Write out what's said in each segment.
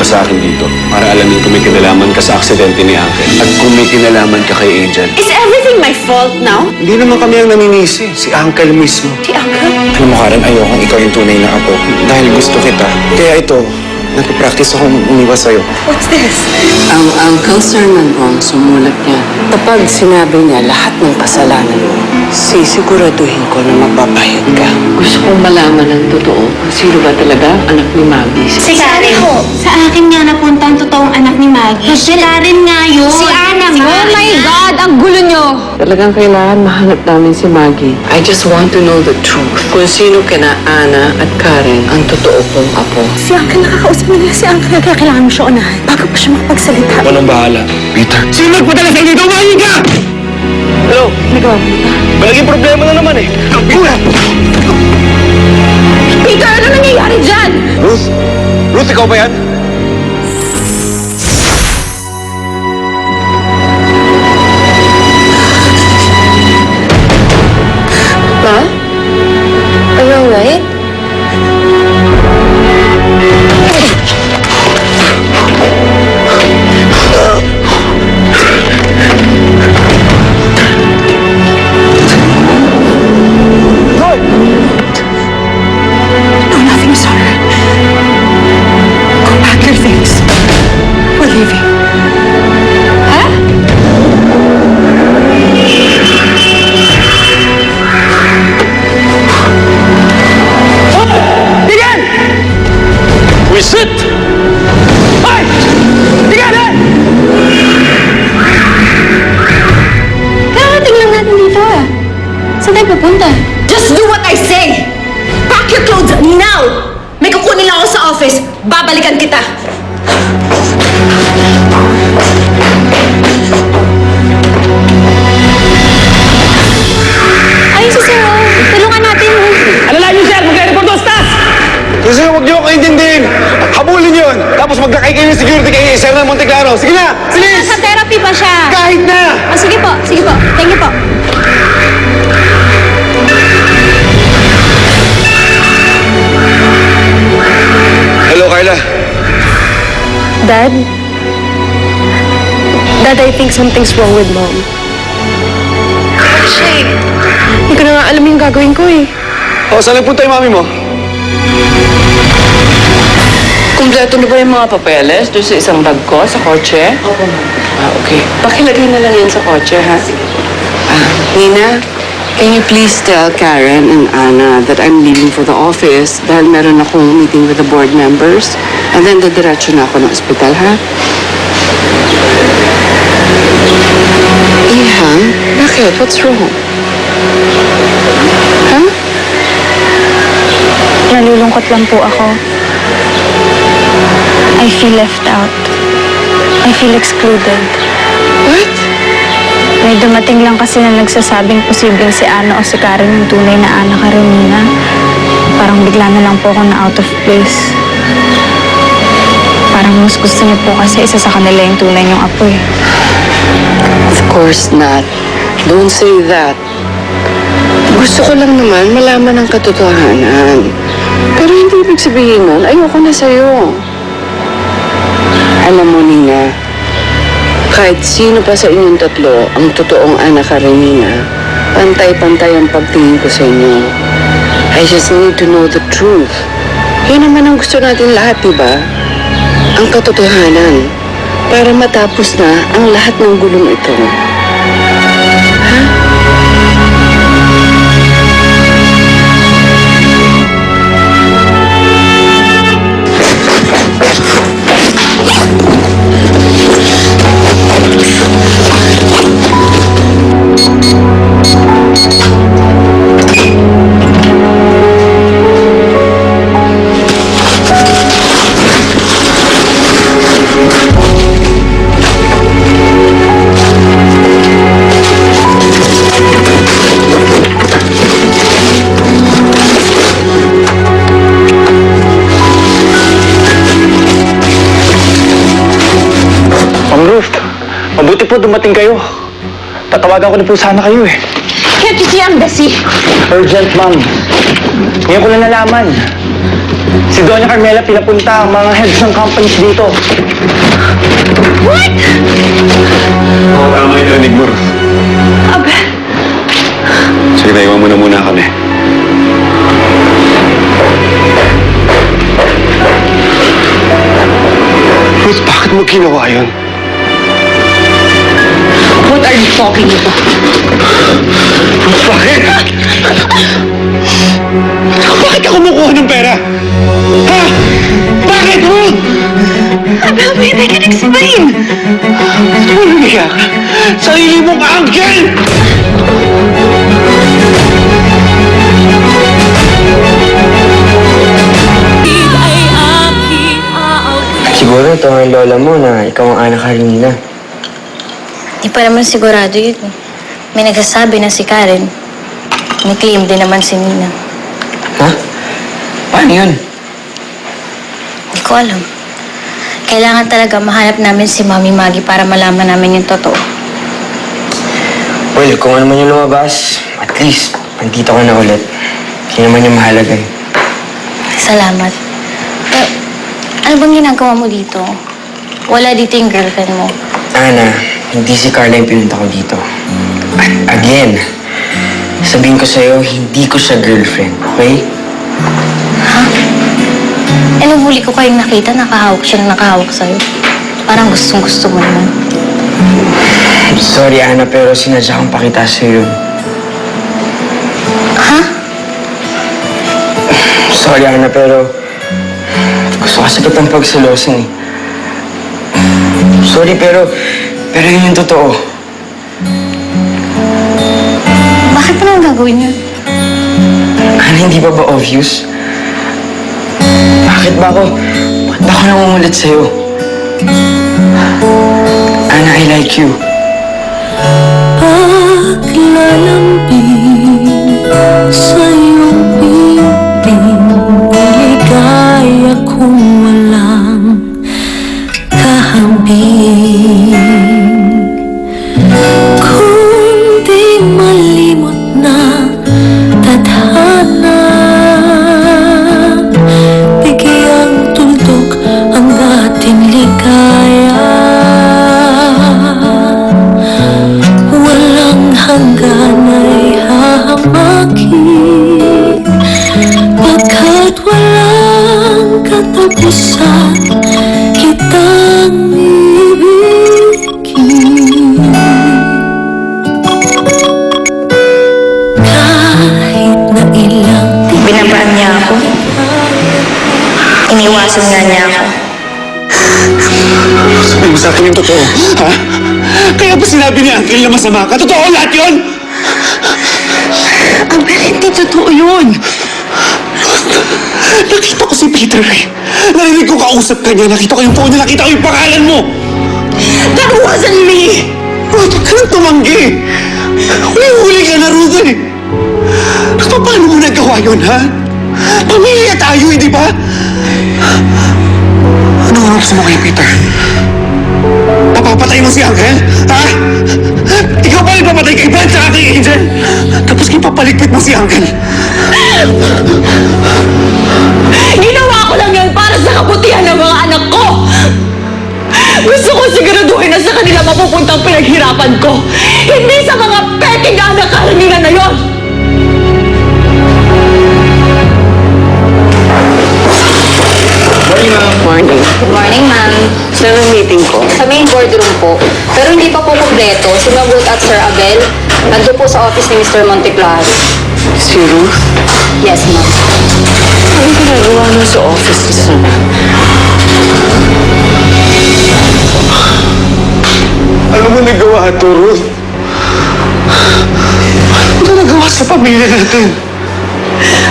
sa akin dito para alamin kung may kinalaman ka sa aksidente ni Uncle. At kung may kinalaman ka kay Angel. Is everything my fault now? Hindi naman kami ang naninisi. Si Uncle mismo. Si Uncle? Alam mo, Karen, ayokong ikaw yung tunay na apo. Dahil gusto kita. Kaya ito, nagpa-practice akong umiwas sa'yo. What's this? Ang Uncle Sermon mo ang sumulat niya. Kapag sinabi niya lahat ng kasalanan mo, sisiguraduhin ko na magbabayad ka. Gusto kong malaman ng totoo kung sino ba talaga ang anak ni Maggie. Si Karen ho. Sa akin nga napunta ang totoong anak ni Maggie. Si Karen nga yun. Si Ana nga. Oh my God! Ang gulo nyo! Talagang kailangan mahanap namin si Maggie. I just want to know the truth. Kung sino kina Ana at Karen ang totoo kong apo. Si Uncle, nakakausap mo nila si Uncle. Kaya kailangan mo siya unahan bago pa siya makapagsalita. Anong bahala? Peter. Sino nagpadala sa inyo? Tumahin ka! Hello? Nagawa mo ba? Malaging problema na naman eh. Peter, ano nangyayari dyan? Ruth? Ruth, ikaw ba yan? Ma? Are you alright? No, nothing's alright. Go pack your things. We're leaving. Wisit! Ay! Tingnan na! Karating lang natin dito ah. Saan tayo pupunta? Just do what I say! Pack your clothes now! May kukunin lang ako sa office. Babalikan kita. Ay, si Sir. Tulungan natin. Alalayan niyo, sir! Magre-report ang staff! Kasi huwag niyo ako intindihin. Habulin yun. Tapos magdakay kayo ng security kay Sir ng Monte Claro. Sige na! Bilis! Nasa therapy pa siya. Kahit na! Ah, sige po. Sige po. Thank you po. Hello, Carla. Dad? Dad, I think something's wrong with Mom. Hindi ko na nga alam yung gagawin ko eh. Oh, saan nagpunta yung mami mo? Kumpleto na ba yung mga papeles doon sa isang bag ko sa kotse? Opo, ma'am. Okay. Pakilagay na lang yan sa kotse, ha? Nina, can you please tell Karen and Anna that I'm leaving for the office dahil meron akong meeting with the board members and then dadiretso na ako ng ospital, ha? Iha, bakit? What's wrong? Ha? Nalulungkot lang po ako. I feel left out. I feel excluded. What? May dumating lang kasi na nagsasabing posibleng si Ana o si Karen yung tunay na Ana Karenina. Parang bigla na lang po ako na out of place. Parang mas gusto niyo po kasi isa sa kanila yung tunay niyong apo eh. Of course not. Don't say that. Gusto ko lang naman malaman ang katotohanan. Pero hindi ibig sabihin nun, ayoko na sa'yo. Alam mo, Nina, kahit sino pa sa inyong tatlo ang totoong anak Karenina, pantay-pantay ang pagtingin ko sa inyo. I just need to know the truth. Yan naman ang gusto natin lahat, diba? Ang katotohanan. Para matapos na ang lahat ng gulong ito. Mabuti po dumating kayo. Tatawagan ko na po sana kayo eh. Can't you see I'm busy? Urgent, ma'am. Ngayon ko lang nalaman. Si Doña Carmela pinapunta ang mga heads ng companies dito. Oo, tama yung narinig mo, Ruth. Abel! Sige, naiwan mo na muna kami. Ruth, bakit mo ginawa yun? What are you talking about? Ruth, bakit? Bakit ka kumukuha ng pera? Ha? Bakit, Ruth? Abel, babe, I can explain! Walang niya ka. Sarili mong uncle! Siguro ito ang lola mo na ikaw ang anak Karenina. Di pa naman sigurado yun. May nagsasabi na si Karen. May claim din naman si Nina. Ha? Paano yun? Hindi ko alam. Kailangan talaga mahanap namin si Mami Maggie para malaman namin yung totoo. Well, kung ano man yung lumabas, at least, nandito ka na ulit. Yun naman yung mahalaga eh. Salamat. Pero, ano bang ginagawa mo dito? Wala dito yung girlfriend mo. Ana, hindi si Carla yung pinunta ko dito. At again, sabihin ko sa'yo, hindi ko siya girlfriend, okay? Eh, nung huli ko kayong nakita, nakahawak siya na nakahawak sa'yo. Parang gustong-gusto mo naman. Sorry, Ana, pero sinadya kong pakita sa'yo yun. Ha? Sorry, Ana, pero gusto kasi kitang pagselosan eh. Sorry, pero yun yung totoo. Bakit mo naman gagawin yun? Ana, hindi ba obvious? Bakit ba ako namumulat sa'yo? Ana, I like you. Paglalambing sa iyong piling, ligaya kung walang kahambing. Kung di malimot na tadhana, bigyang tuldok ang ating ligaya. Hanggang ay hahamakin, pagkat walang katapusan kitang ibigin. Kahit na ilang Binabaan niya ako. Iniwasan nga niya ako. Sabihin mo sa akin yung totoo, ha? Kaya ba sinabi ni Uncle na masama ka? Totoo lahat yun! Abel, hindi totoo yun! Nakita ko si Peter eh. Narinig ko kausap ka niya. Nakita ko yung phone niya. Nakita ko yung pangalan mo. That wasn't me! Ruth, huwag ka nang tumanggi. Huli-huli ka na, Ruth eh. Paano mo nagawa yun, ha? Pamilya tayo eh, di ba? Ano ang gusto mo kay Peter? Papapatay mo si Uncle? Ha? Ikaw pa rin papatay kay Brad tsaka kay Angel? Tapos ipapaligpit mo si Uncle? Ginawa ko lang yan para sa kabutihan ng mga anak ko! Gusto ko siguraduhin na sa kanila mapupunta ang pinaghirapan ko. Hindi sa mga peking anak Karenina na yon! Morning. Good morning, ma'am. Saan ang meeting ko? Sa main boardroom po. Pero hindi pa po kumpleto. Si Ma'am Ruth at Sir Abel, nandun po sa office ni Mr. Monteclaro. Si Ruth? Yes, ma'am. Ano ginagawa na sa office ni Sam? Alam mo nagawa ito, Ruth? Ano na nagawa sa pamilya natin?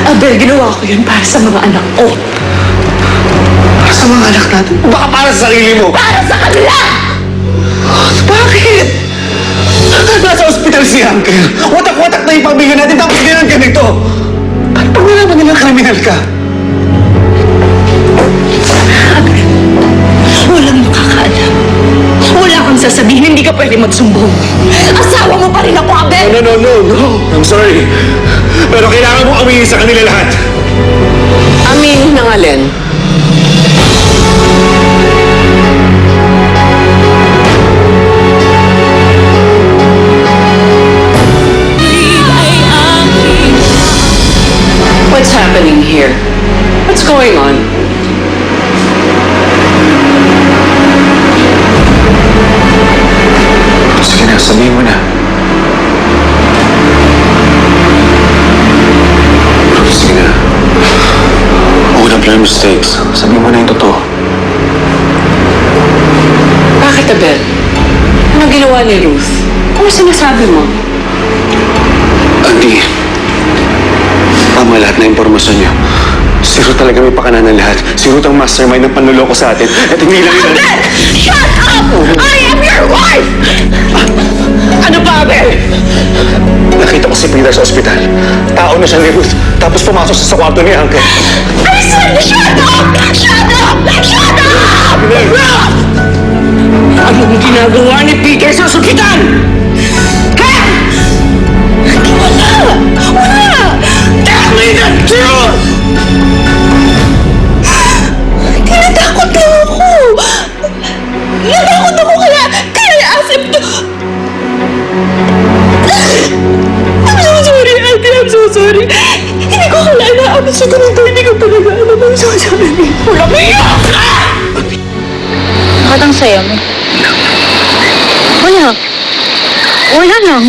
Abel, ginawa ko yun para sa mga anak ko. Para sa mga anak natin? O baka para sa sarili mo? Para sa kanila! Bakit? Nasa ospital si Uncle. Watak-watak na yung pamilya natin tapos ganyan ganito. Paano pag nalaman nilang kriminal ka? Abel, walang makakaalam. Wala kang sasabihin, hindi ka pwede magsumbong. Asawa mo pa rin ako, Abel! No. I'm sorry. Pero kailangan mo aminin sa kanila lahat. Amin. Sinungaling. What's happening here? What's going on? Sige na, sabihin mo na. Sige na. Own up your mistakes. Sabihin mo na yung totoo. Bakit, Abel? Ano ginawa ni Ruth? Ano sinasabi mo? Andy, tama lahat na impormasyon niyo. Si Ruth talaga may pakana ng lahat. Si Ruth ang mastermind ng panluloko sa atin. At hindi lang yun. Abel! Shut up! I am your wife! Ano ba, Abel? Nakita ko si Peter sa ospital. Tao na siya ni Ruth. Tapos pumasok siya sa kwarto ni Uncle. I said, shut up! Shut up! Shut up! Anong ginagawa ni Peter sa ospital? Wala! Tell me the truth! Natakot lang ako! Natakot ako kaya i-accept to... I'm so sorry, Ate. I'm so sorry. Hindi ko kailangan na ako sa ganito. Hindi ko talaga alam. I'm so sorry. Wala mo iyak! Bakit ang saya mo? Wala. Wala lang.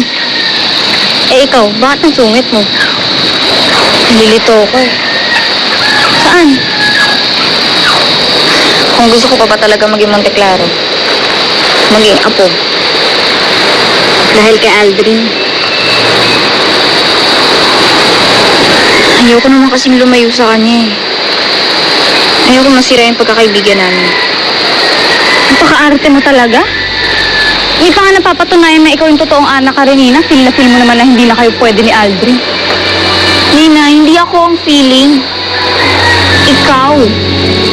Eh ikaw, bakit ang sungit mo? Nalilito ako eh. Saan? Kung gusto ko pa ba talaga maging Monteclaro? Maging apo? Dahil kay Aldrin. Ayoko naman kasing lumayo sa kanya eh. Ayoko masira yung pagkakaibigan namin. Napaka-arte mo talaga? Hindi pa nga napapatunayan na ikaw yung totoong anak ka rin, Nina. Feel na feel mo naman na hindi na kayo pwede ni Aldrin. Nina, hindi ako ang feeling. Ikaw.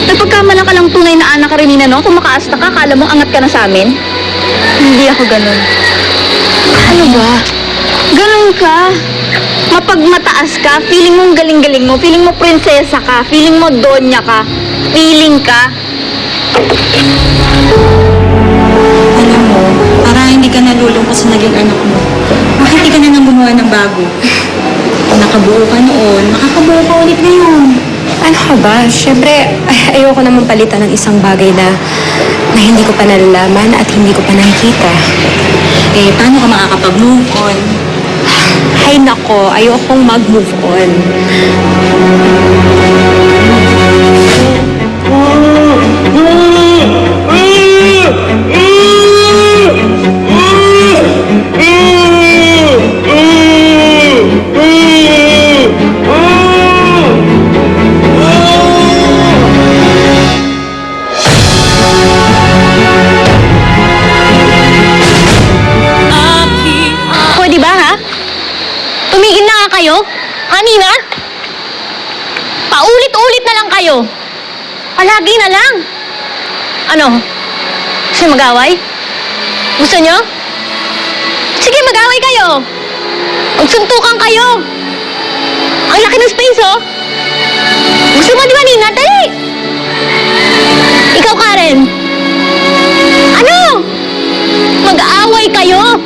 Napagkamalan ka lang tunay na anak ka rin, Nina, no? Kung makaasta ka, kala mo angat ka na sa amin. Hindi ako ganun. Ano ba? Ganun ka. Mapagmataas ka, feeling mong galing-galing mo, feeling mo prinsesa ka, feeling mo donya ka, feeling ka. Alam mo, para hindi ka nalulungkot sa naging anak mo, bakit di ka na nang gumawa ng bago? Nakabuo ka noon, makakabuo ka ulit ngayon. Ano ka ba? Siyempre, ayoko naman palitan ng isang bagay na hindi ko pa nalalaman at hindi ko pa nakikita. Eh, paano ka makakapag-move on? Ay nako, ayokong mag-move on. Pwede ba ha? Tumigil na nga kayo? Kanina? Paulit-ulit na lang kayo. Palagi na lang. Ano? Gusto niyo mag-away? Gusto niyo? Sige, mag-away kayo. Magsuntukan kayo. Ang laki ng space, oh. Gusto mo, di ba, Nina? Dali! Ikaw, Karen. Ano? Mag-aaway kayo.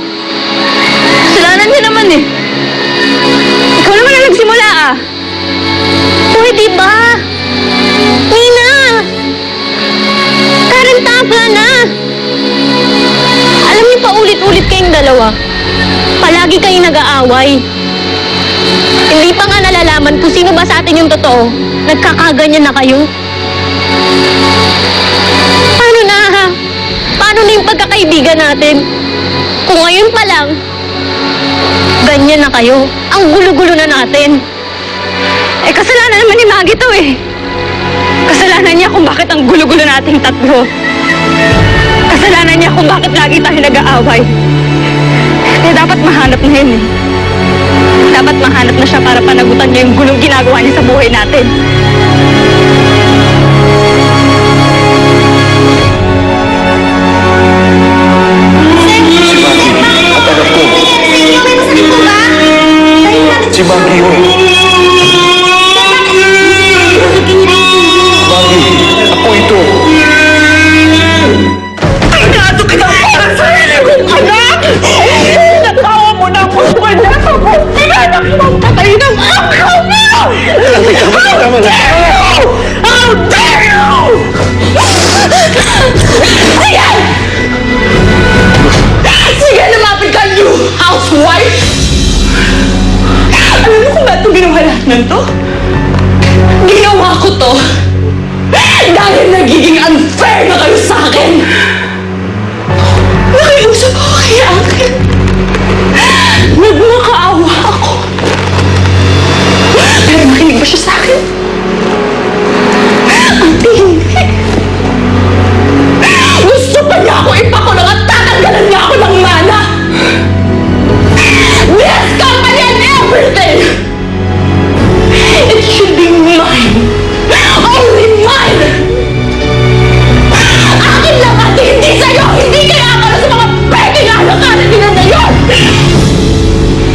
Kasalanan niyo naman eh. Ikaw naman ang nagsimula ah. Pwede ba? Nina! Karen, tama na. Alam niyo pa ulit-ulit kayong dalawa. Palagi kayong nag-aaway. Hindi pa nga nalalaman kung sino ba sa atin yung totoo. Nagkakaganyan na kayo. Paano na ha? Paano na yung pagkakaibigan natin? Kung ngayon pa lang, ganyan na kayo. Ang gulo-gulo na natin. Eh, kasalanan naman ni Maggie to eh. Kasalanan niya kung bakit ang gulo-gulo nating tatlo. Kasalanan niya kung bakit lagi tayo nag-aaway. Kaya dapat mahanap na yun eh. Dapat mahanap na siya para panagutan niya yung gulong ginagawa niya sa buhay natin. Si Maggie yun. How dare you! Sige! Sige, lumapit ka, you housewife! Alam mo kung ba't ito ginawa lahat ng to? Ginawa ko to dahil nagiging unfair na kayo sa akin! Nakiusap ako kay Uncle. Nagmakaawa ako. Pero makinig ba siya sa akin? Ate, hindi. Gusto pa niya ako ipakulong at tatanggalan niya ako ng mana. This company and everything! It should be mine. Only mine! Akin lang at hindi sa'yo! Hindi kaya para sa mga peking alakaran nila na yun!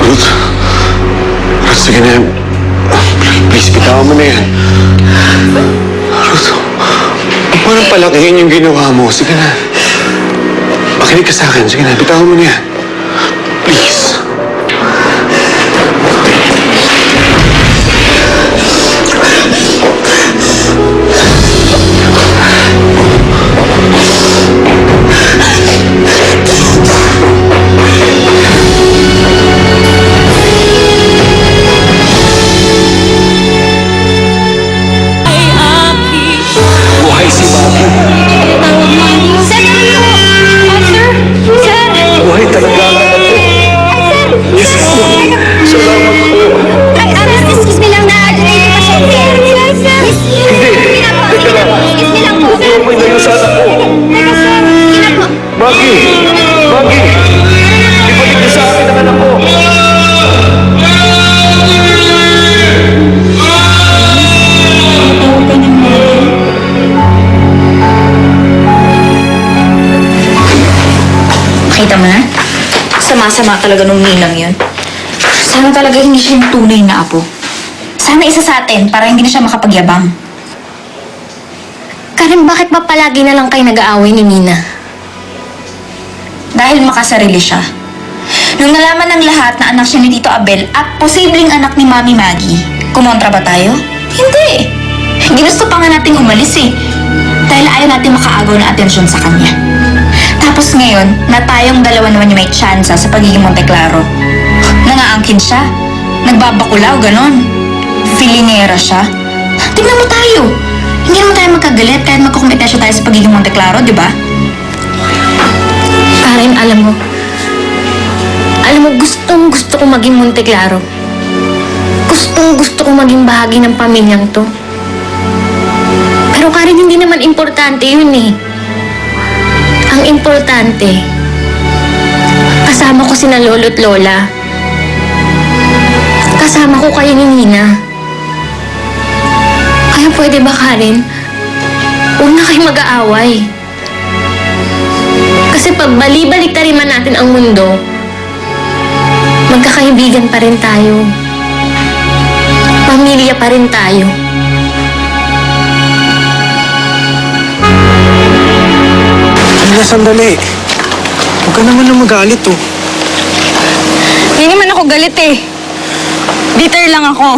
Ruth, sige na. Please, bitawan mo na yan. Ruth, parang palakihin yung ginawa mo. Sige na. Makinig ka sa akin. Sige na, bitawan mo na yan. Please. Buhay si Bobby. Buhay talaga ang anak ko. Yes, po. Salamat po. Excuse me lang na. Hindi. Teka lang. Huwag mo may layo sa anak ko. Maggie! Maggie! Ibalik niyo sa akin ang anak ko. Makita mo na? Sama-sama talaga nung ninang yun. Sana talaga hindi siya yung tunay na apo. Sana isa sa atin para hindi na siya makapagyabang. Karen, bakit ba palagi na lang kayo nag-aaway ni Nina? Dahil makasarili siya. Nung nalaman ng lahat na anak siya ni Tito Abel at posibleng anak ni Mami Maggie, kumontra ba tayo? Hindi. Ginusto pa nga nating umalis eh. Dahil ayaw natin makaagaw ng atensyon sa kanya. Tapos ngayon, na tayong dalawa naman yung may tsansa sa pagiging Monteclaro. Nangaangkin siya. Nagbabakulaw, ganon. Filingera siya. Tignan mo tayo. Hindi naman tayo magkagalit kahit magkukumpetensya tayo sa pagiging Monteclaro, di ba? Karen, alam mo, gustong gusto ko maging Monteclaro. Gustong gusto ko maging bahagi ng pamilyang to. Pero Karen, hindi naman importante yun eh. Ang importante, kasama ko sina lolo't lola. Kasama ko kayo ni Nina. Kaya pwede ba, Karen? Huwag na kayo mag-aaway. Kasi pag bali-baliktarin man natin ang mundo, magkakaibigan pa rin tayo. Pamilya pa rin tayo. Nina, sandali. Huwag ka naman na magalit, oh. Hindi naman ako galit eh. Bitter lang ako.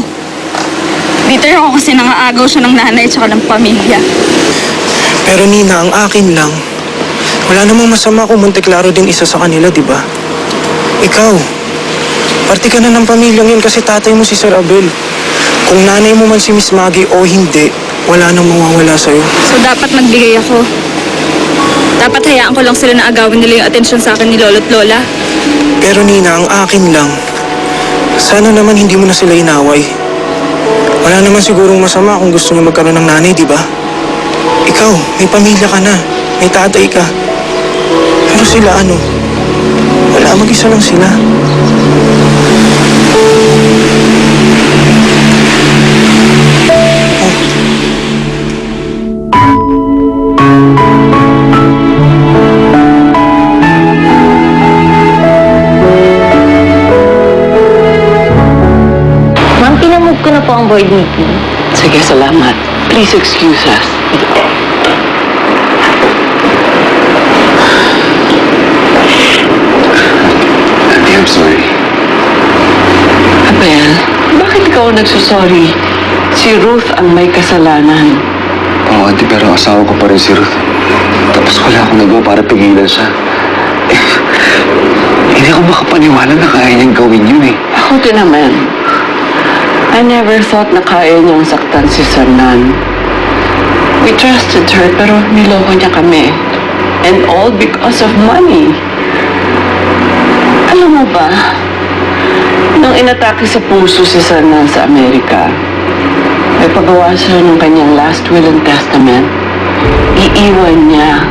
Bitter ako kasi nangaagaw siya ng nanay at ng pamilya. Pero Nina, ang akin lang, wala namang masama kung Monteclaro din isa sa kanila, di ba? Ikaw, parte ka na ng pamilyang yun kasi tatay mo si Sir Abel. Kung nanay mo man si Miss Maggie o hindi, wala nang mawawala sa'yo. So dapat magbigay ako. Dapat hayaan ko lang sila na agawin nila yung atensyon sa akin ni lolo't lola. Pero Nina, ang akin lang, sana naman hindi mo na sila inaway. Wala naman sigurong masama kung gusto niyo magkaroon ng nanay, di ba? Ikaw, may pamilya ka na, may tatay ka. Pero sila ano? Wala, mag-isa lang sila. Ma'am, pinamove ko na po ang board meeting. Sige, salamat. Please excuse us. Auntie, I'm sorry. Abel, bakit ikaw ang nagsusorry? Si Si Ruth ang may kasalanan. Oo, Auntie, pero asawa ko pa rin si Ruth. Tapos wala akong nagawa para pigilan siya. Eh, hindi ako makapaniwala na kaya niyang gawin yun eh. Ako din naman. I never thought na kaya niyang saktan si Sanan. We trusted her pero niloko niya kami. And all because of money. Alam mo ba, nung inatake sa puso si Sanan sa Amerika, may pagawa siya ng kanyang last will and testament. Iiwan niya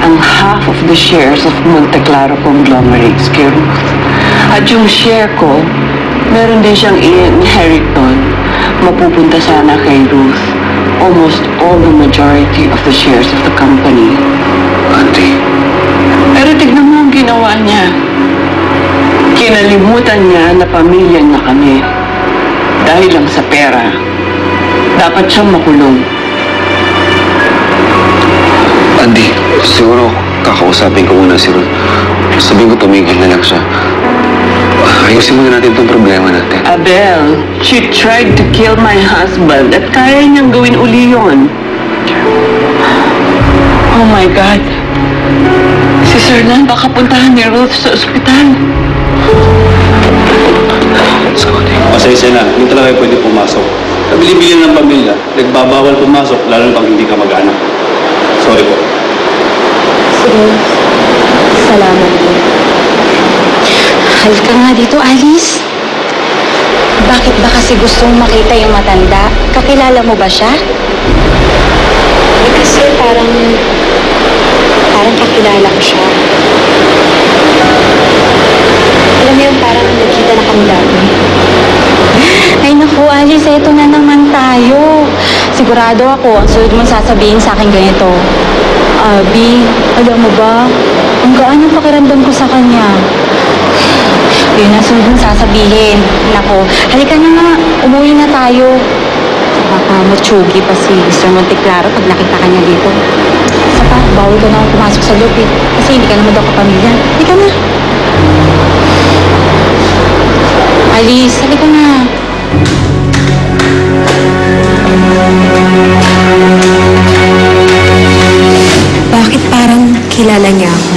ang half of the shares of Monte Claro Conglomerates kay Ruth. At yung share ko, meron din siyang i-inherit doon. Mapupunta sana kay Ruth. Almost all the majority of the shares of the company. Auntie, Pero tignan mo ang ginawa niya. Kinalimutan niya na pamilya niya kami. Dahil lang sa pera. Dapat siyang makulong. Andy, siguro kakausapin ko muna si Ruth. Sabihin ko tumigil na lang siya. Ayusin muna natin itong problema natin. Abel, she tried to kill my husband at kaya niyang gawin uli yun. Oh my God. Si Sir Nan baka puntahan ni Ruth sa ospital. Pasensya na, hindi talaga pwede pumasok. Kabilibigyan ng pamilya, nagbabawal pumasok, lalo na pag hindi ka mag-anak. Sorry po. Sige. Salamat po. Halika nga dito, Alice. Bakit ba kasi gusto mong makita yung matanda? Kakilala mo ba siya? Kasi parang kakilala ko siya. Alam mo yung parang nagkita na kami dati. Ay naku, Alice, eto na naman tayo. Sigurado ako, ang sunod mong sasabihin sa akin ganito. Abby, alam mo ba, ang gaan yung pakiramdam ko sa kanya. Yun ang sunod mong sasabihin. Naku, halika na nga, umuwi na tayo. Baka matsugi pa si Mr. Monte Claro pag nakita ka niya dito. Isa pa, bawal ka na pumasok sa loob eh. Kasi hindi ka naman daw kapamilya. Halika na. Alice, halika na. Bakit parang kilala niya ako?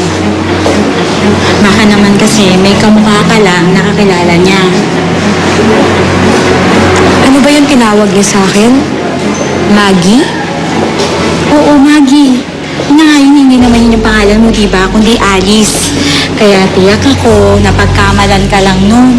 Baka naman kasi may kamukha ka lang nakakilala niya. Ano ba yung tinawag niya sa akin? Maggie? Oo, Maggie. Hindi naman yun yung pangalan mo, diba? Kundi Alice. Kaya tiyak ako, napagkamalan ka lang nun.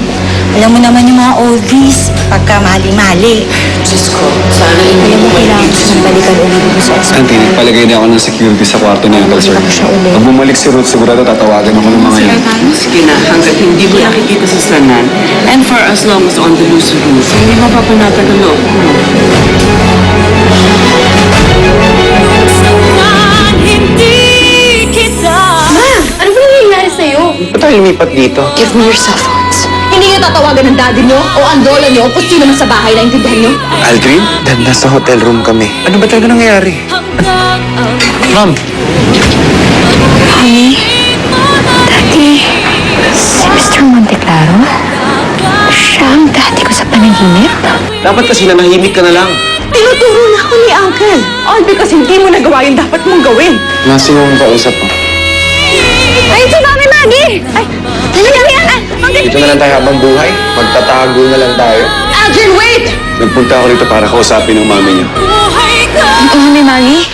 Alam mo naman yung mga oldies, pagkamali-mali. Diyos ko, sana hindi Alam mo, kailangan ko nang balikan ulit dito sa ospital. Auntie, nagpalagay na ako ng security sa kwarto ni Uncle Sir. Pag bumalik si Ruth, sigurado tatawagan ako ng mga yan. Sige na, hanggat hindi mo nakikita sa Sanan, and for as long as on the loose Ruth, hindi mapapanatag ang loob mo. Ano ba nangyayari sa'yo? Ba't tayo lumipat dito? Give me your cell phones. Hindi niyo tatawagan ng daddy niyo o ang lola niyo kung sino man sa bahay na intindihan niyo? Aldrin? Dad, nasa hotel room kami. Ano ba talaga nangyayari? Ma'am! Honey, Daddy, si Mr. Monte Claro? Siya ang daddy ko sa panaginip? Dapat kasi nanahimik ka na lang. Tinuturo na ako ni Uncle. All because hindi mo nagawa yung dapat mong gawin. Nasing yung kausap mo. Ay, si Mami Maggie! Ay, Dito na lang tayo habang buhay. Magtatago na lang tayo. Algin, wait! Nagpunta ako rito para kausapin ng mami niyo. Mami Maggie?